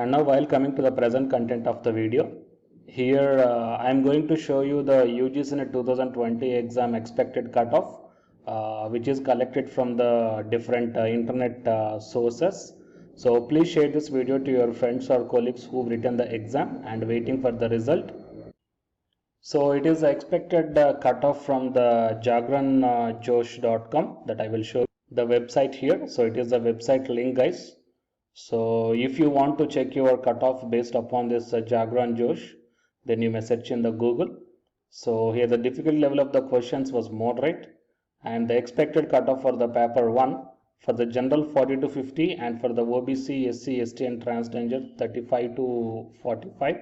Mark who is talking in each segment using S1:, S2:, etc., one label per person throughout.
S1: And now while coming to the present content of the video, here I am going to show you the UGC NET 2020 exam expected cutoff, which is collected from the different internet sources. So please share this video to your friends or colleagues who've written the exam and waiting for the result. So it is expected cutoff from the jagranjosh.com that I will show the website here. So it is the website link, guys. So if you want to check your cutoff based upon this Jagran Josh, then you may search in the Google. So here the difficulty level of the questions was moderate, and the expected cutoff for the paper 1 for the general 40 to 50 and for the OBC, SC, ST and transgender 35 to 45.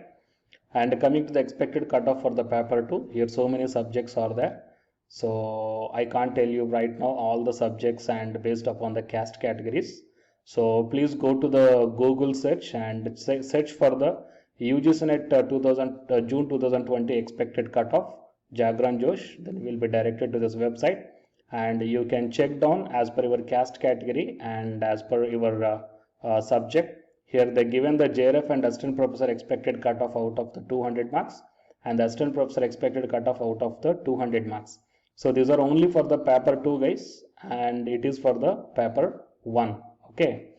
S1: And coming to the expected cutoff for the paper 2, here so many subjects are there. So I can't tell you right now all the subjects and based upon the caste categories. So please go to the Google search and search for the UGC NET June 2020 expected cutoff, Jagran Josh. Then you will be directed to this website and you can check down as per your caste category and as per your subject. Here they given the JRF and assistant professor expected cutoff out of the 200 marks and the assistant professor expected cutoff out of the 200 marks. So these are only for the paper 2, guys, and it is for the paper 1. Okay,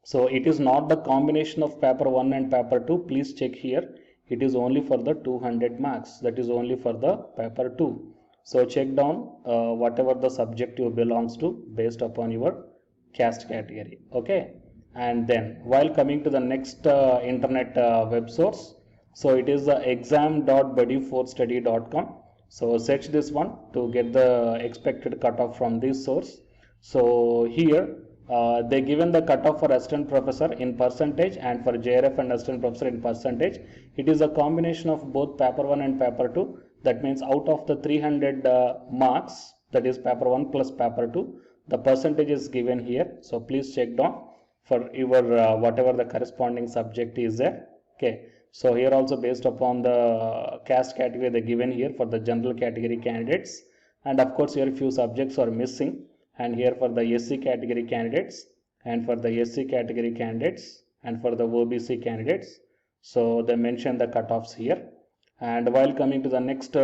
S1: so it is not the combination of paper 1 and paper 2. Please check here. It is only for the 200 marks. That is only for the paper 2. So check down whatever the subject you belongs to based upon your caste category. Okay, and then while coming to the next internet web source, so it is the exam.buddy4study.com. So search this one to get the expected cutoff from this source. So here they given the cutoff for assistant professor in percentage and for JRF and assistant professor in percentage. It is a combination of both paper 1 and paper 2. That means out of the 300 marks, that is paper 1 plus paper 2, the percentage is given here. So please check down for your whatever the corresponding subject is there. Okay, so here also based upon the caste category they given here for the general category candidates, and of course here few subjects are missing, and here for the SC category candidates and for the SC category candidates and for the OBC candidates. So they mention the cutoffs here. And while coming to the next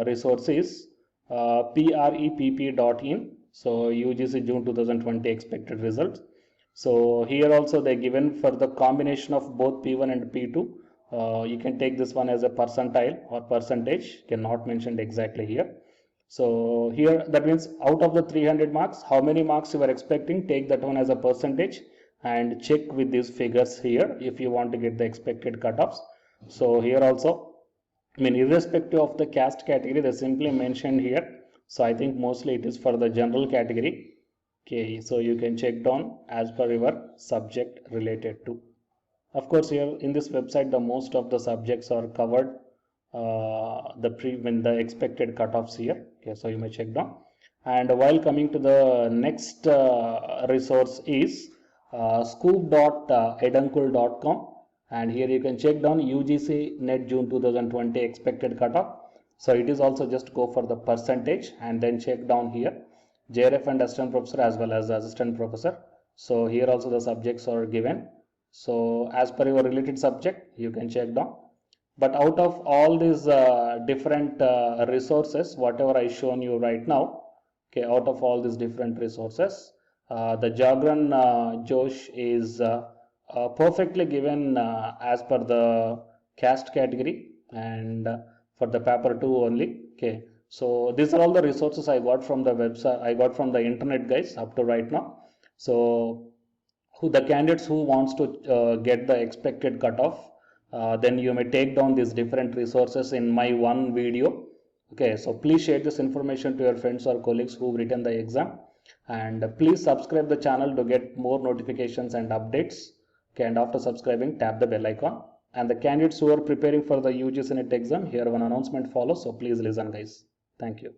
S1: resource is prepp.in. So UGC June 2020 expected results. So here also they given for the combination of both P1 and P2. You can take this one as a percentile or percentage, cannot mentioned exactly here. So here that means out of the 300 marks, how many marks you are expecting, take that one as a percentage and check with these figures here if you want to get the expected cutoffs. So here also, I mean irrespective of the caste category, they simply mentioned here. So I think mostly it is for the general category. Okay, so you can check down as per your subject related to. Of course, here in this website, the most of the subjects are covered. The expected cutoffs here. Okay, so you may check down. And while coming to the next resource is scoop.edunkul.com, and here you can check down UGC NET June 2020 expected cutoff. So it is also just go for the percentage and then check down here JRF and assistant professor as well as assistant professor. So here also the subjects are given. So as per your related subject, you can check down. But out of all these different resources, whatever I shown you right now, okay, out of all these different resources, the Jagran Josh is perfectly given as per the caste category and for the paper 2 only. Okay, so these are all the resources I got from the website, I got from the internet, guys, up to right now. So the candidates who wants to get the expected cutoff, then you may take down these different resources in my one video. Okay, so please share this information to your friends or colleagues who've written the exam, and please subscribe the channel to get more notifications and updates. Okay, and after subscribing, tap the bell icon. And the candidates who are preparing for the UGC NET exam, here one announcement follows, so please listen, guys. Thank you.